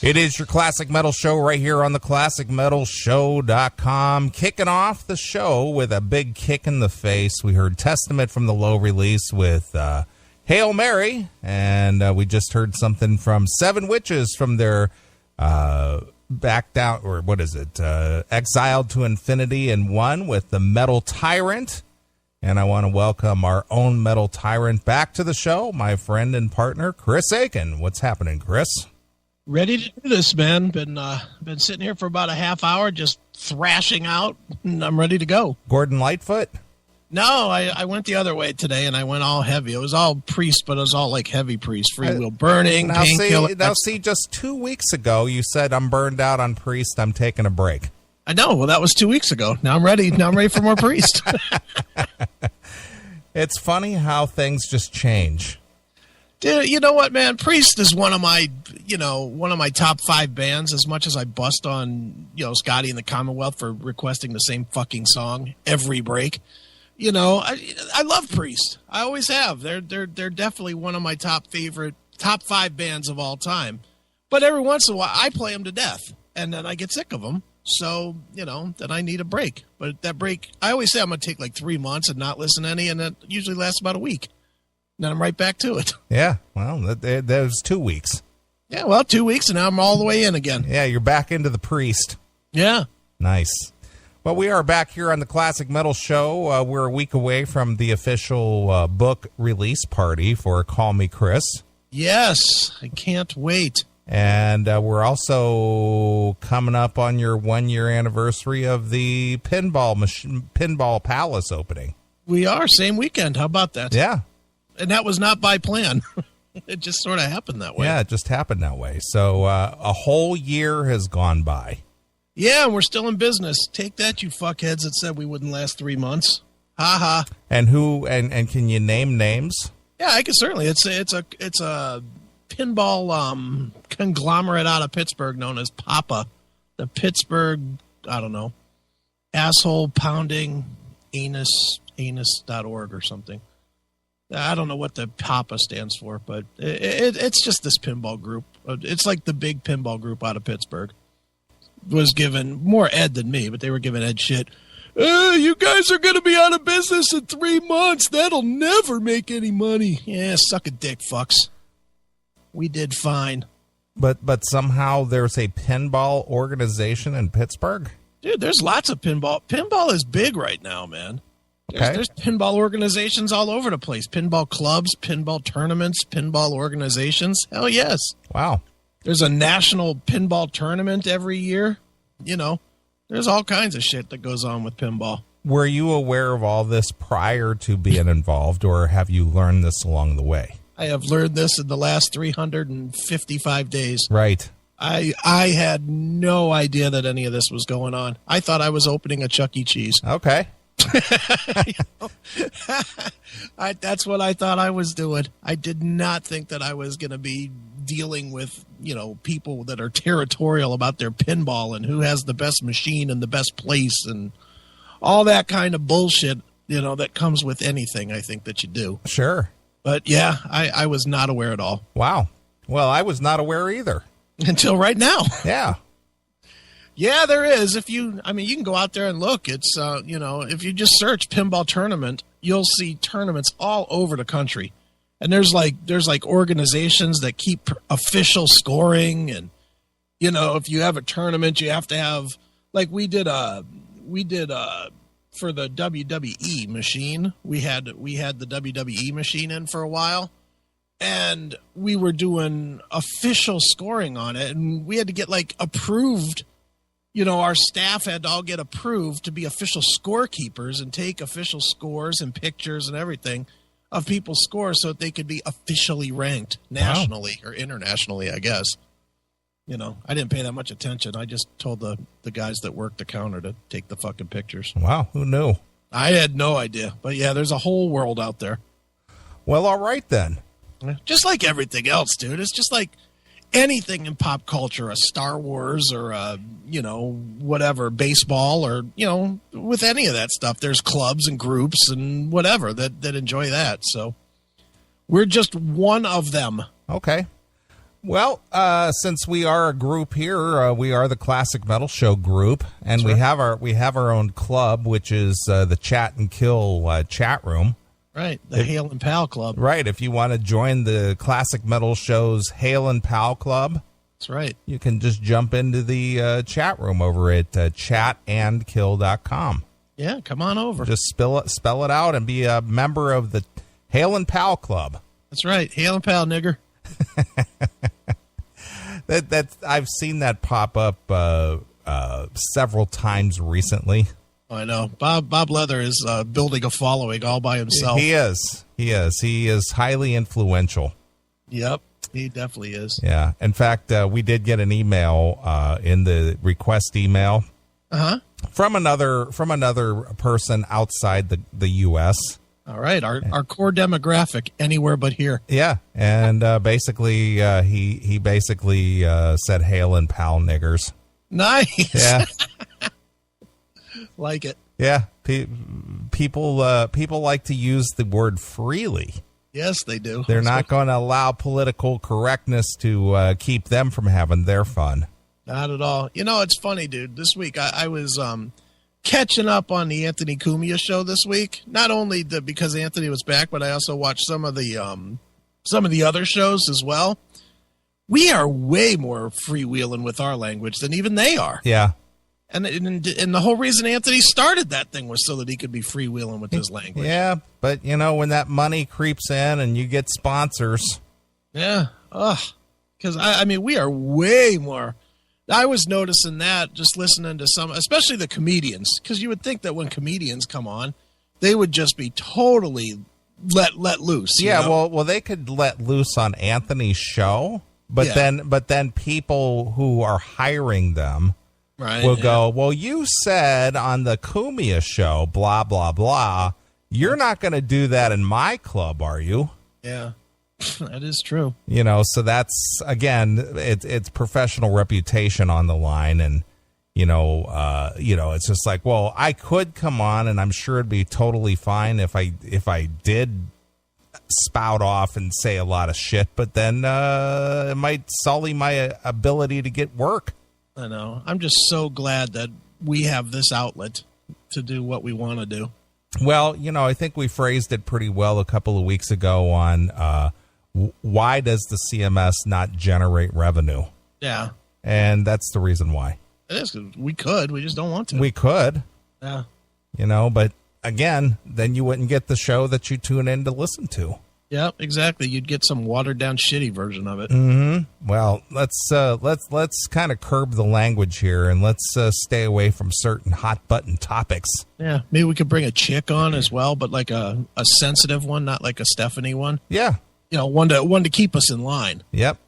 It is your Classic Metal Show right here on the ClassicMetalShow.com. Kicking off the show with a big kick in the face. We heard Testament from the low release with Hail Mary, and we just heard something from Seven Witches from their Back Down, or what is it, Exiled to Infinity and One with the Metal Tyrant. And I want to welcome our own Metal Tyrant back to the show, my friend and partner, Chris Aiken. What's happening, Chris? Ready to do this, man. Been sitting here for about a half hour, just thrashing out, and I'm ready to go. Gordon Lightfoot? No, I went the other way today, and I went all heavy. It was all priest, but it was all like heavy priest, free will burning, painkiller. Now, see, just 2 weeks ago, you said, I'm burned out on priest, I'm taking a break. I know. Well, that was 2 weeks ago. Now I'm ready. Now I'm ready for more priest. It's funny how things just change. Dude, you know what, man? Priest is one of my top 5 bands. As much as I bust on, Scotty and the Commonwealth for requesting the same fucking song every break, I love Priest. I always have. They're definitely one of my top 5 bands of all time. But every once in a while, I play them to death, and then I get sick of them. So, then I need a break. But that break, I always say I'm going to take like 3 months and not listen to any, and that usually lasts about a week. Then I'm right back to it. Yeah, well, that was 2 weeks. Yeah, well, 2 weeks, and now I'm all the way in again. Yeah, you're back into the priest. Yeah. Nice. Well, we are back here on the Classic Metal Show. We're a week away from the official book release party for Call Me Chris. Yes, I can't wait. And we're also coming up on your 1-year anniversary of the Pinball Palace opening. We are, same weekend. How about that? Yeah. And that was not by plan. It just sort of happened that way. Yeah, it just happened that way. So a whole year has gone by. Yeah, and we're still in business. Take that, you fuckheads that said we wouldn't last 3 months. Ha ha. And who? And can you name names? Yeah, I can certainly. It's a pinball conglomerate out of Pittsburgh known as Papa. The Pittsburgh, I don't know, asshole pounding anus.org or something. I don't know what the Papa stands for, but it's just this pinball group. It's like the big pinball group out of Pittsburgh. Was given more Ed than me, but they were giving Ed shit. You guys are going to be out of business in 3 months. That'll never make any money. Yeah, suck a dick, fucks. We did fine. But somehow there's a pinball organization in Pittsburgh? Dude, there's lots of pinball. Pinball is big right now, man. There's pinball organizations all over the place. Pinball clubs, pinball tournaments, pinball organizations. Hell yes. Wow. There's a national pinball tournament every year. There's all kinds of shit that goes on with pinball. Were you aware of all this prior to being involved, or have you learned this along the way? I have learned this in the last 355 days. Right. I had no idea that any of this was going on. I thought I was opening a Chuck E. Cheese. Okay. That's what I thought I was doing. I did not think that I was going to be dealing with, people that are territorial about their pinball and who has the best machine and the best place and all that kind of bullshit, that comes with anything I think that you do. Sure. But yeah, I was not aware at all. Wow. Well, I was not aware either. Until right now. Yeah. Yeah, there is. You can go out there and look. It's, if you just search pinball tournament, you'll see tournaments all over the country. And there's like organizations that keep official scoring. And, if you have a tournament, you have to have, like we did for the WWE machine. We had the WWE machine in for a while. And we were doing official scoring on it. And we had to get approved. Our staff had to all get approved to be official scorekeepers and take official scores and pictures and everything of people's scores so that they could be officially ranked nationally or internationally, I guess. I didn't pay that much attention. I just told the guys that worked the counter to take the fucking pictures. Wow, who knew? I had no idea. But yeah, there's a whole world out there. Well, all right then. Just like everything else, dude. It's just like anything in pop culture, a Star Wars or whatever, baseball or, with any of that stuff, there's clubs and groups and whatever that enjoy that. So we're just one of them. Okay. Well, since we are a group here, we are the Classic Metal Show group, and we have our own club, which is the Chat and Kill chat room. Right, the Hail and Pal Club. Right, if you want to join the Classic Metal Show's Hail and Pal Club, that's right. You can just jump into the chat room over at chatandkill.com. Yeah, come on over. Just spell it out and be a member of the Hail and Pal Club. That's right, Hail and Pal, nigger. I've seen that pop up several times recently. I know. Bob Leather is building a following all by himself. He is. He is highly influential. Yep, he definitely is. Yeah. In fact, we did get an email in the request email from another person outside the U.S. All right, our core demographic, anywhere but here. Yeah, and basically, he basically said, "Hail and Pal, niggers." Nice. Yeah. Like it. Yeah, people like to use the word freely. Yes, they do. They're not going to allow political correctness to keep them from having their fun. Not at all. You know, it's funny, dude. This week I was catching up on the Anthony Cumia show this week. Not only because Anthony was back, but I also watched some of the other shows as well. We are way more freewheeling with our language than even they are. Yeah. And the whole reason Anthony started that thing was so that he could be freewheeling with his language. Yeah, but, you know, when that money creeps in and you get sponsors. Yeah. Because, I mean, we are way more. I was noticing that just listening to some, especially the comedians, because you would think that when comedians come on, they would just be totally let loose. Yeah, you know? well, they could let loose on Anthony's show, but then people who are hiring them will go, well, you said on the Cumia show, blah, blah, blah. You're not going to do that in my club, are you? Yeah, that is true. You know, so that's, again, it's professional reputation on the line. And, you know, it's just like, well, I could come on and I'm sure it'd be totally fine if I did spout off and say a lot of shit, but then it might sully my ability to get work. I know. I'm just so glad that we have this outlet to do what we want to do. Well, you know, I think we phrased it pretty well a couple of weeks ago on why does the CMS not generate revenue? Yeah. And that's the reason why. It is. We could. We just don't want to. We could. Yeah. You know, but again, then you wouldn't get the show that you tune in to listen to. Yep, exactly. You'd get some watered down, shitty version of it. Mm-hmm. Well, let's kind of curb the language here, and let's stay away from certain hot button topics. Yeah, maybe we could bring a chick on as well, but like a sensitive one, not like a Stephanie one. Yeah, you know, one to keep us in line. Yep.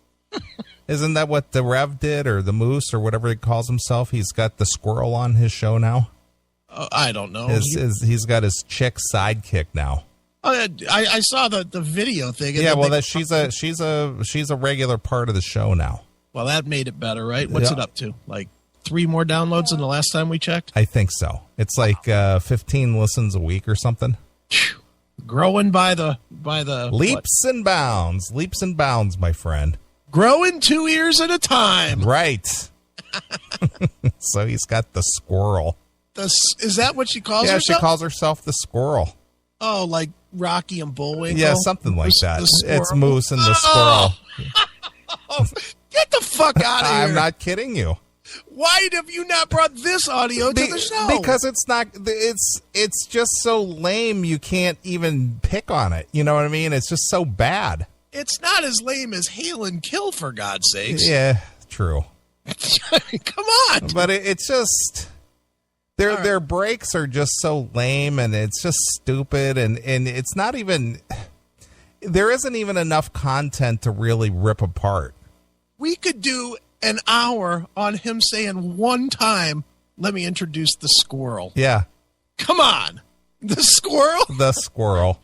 Isn't that what the Rev did, or the Moose, or whatever he calls himself? He's got the squirrel on his show now. I don't know. He's got his chick sidekick now. Oh, I saw the video thing. Yeah, well, she's a regular part of the show now. Well, that made it better, right? What's it up to? Like 3 more downloads than the last time we checked? I think so. It's like 15 listens a week or something. Growing by the leaps and bounds, my friend. Growing 2 ears at a time. Right. So he's got the squirrel. Is that what she calls herself? Yeah, she calls herself the squirrel. Oh, like Rocky and Bullwinkle? Yeah, something like that. It's Moose and the squirrel. Oh, get the fuck out of here. I'm not kidding you. Why have you not brought this audio to the show? Because it's just so lame you can't even pick on it. You know what I mean? It's just so bad. It's not as lame as Hail and Kill, for God's sakes. Yeah, true. Come on. But it's just... Their breaks are just so lame, and it's just stupid, and it's not even... There isn't even enough content to really rip apart. We could do an hour on him saying one time, let me introduce the squirrel. Yeah. Come on. The squirrel? The squirrel.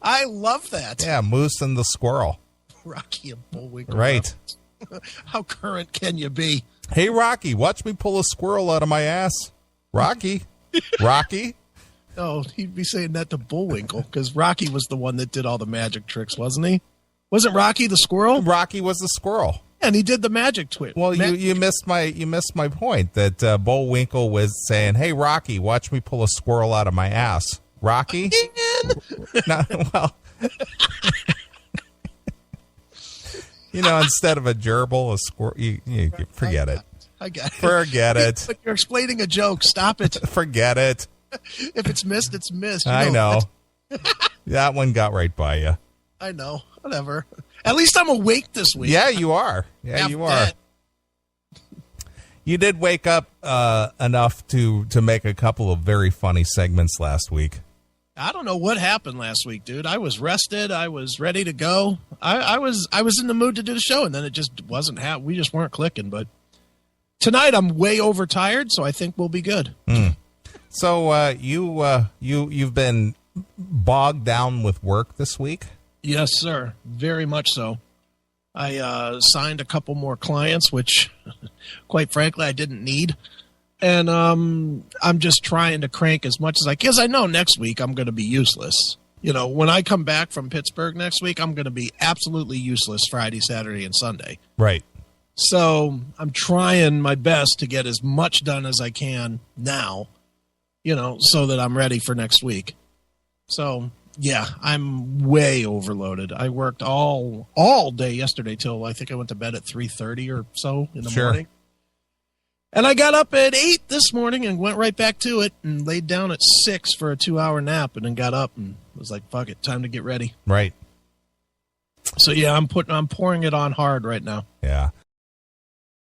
I love that. Yeah, Moose and the squirrel. Rocky and Bullwinkle. Right. How current can you be? Hey, Rocky, watch me pull a squirrel out of my ass. Rocky. Rocky. Oh, he'd be saying that to Bullwinkle, because Rocky was the one that did all the magic tricks, wasn't he? Wasn't Rocky the squirrel? Rocky was the squirrel. And he did the magic twitch. Well, you missed my point that Bullwinkle was saying, "Hey, Rocky, watch me pull a squirrel out of my ass." Rocky? Well, instead of a gerbil, a squirrel. You forget it. I got it. Forget it. But you're explaining a joke. Stop it. Forget it. If it's missed, it's missed. I know. That one got right by you. I know. Whatever. At least I'm awake this week. Yeah, you are. Yeah, you are. You did wake up enough to make a couple of very funny segments last week. I don't know what happened last week, dude. I was rested. I was ready to go. I was in the mood to do the show, and then it just wasn't happening. We just weren't clicking. But tonight I'm way overtired, so I think we'll be good. So you've been bogged down with work this week? Yes, sir. Very much so. I signed a couple more clients, which, quite frankly, I didn't need. And I'm just trying to crank as much as I can, because I know next week I'm going to be useless. When I come back from Pittsburgh next week, I'm going to be absolutely useless Friday, Saturday, and Sunday. Right. So I'm trying my best to get as much done as I can now, so that I'm ready for next week. So... yeah, I'm way overloaded. I worked all day yesterday till I think I went to bed at 3:30 or so in the morning. And I got up at 8 this morning and went right back to it and laid down at 6 for a 2-hour nap and then got up and was like, fuck it, time to get ready. Right. So yeah, I'm pouring it on hard right now. Yeah.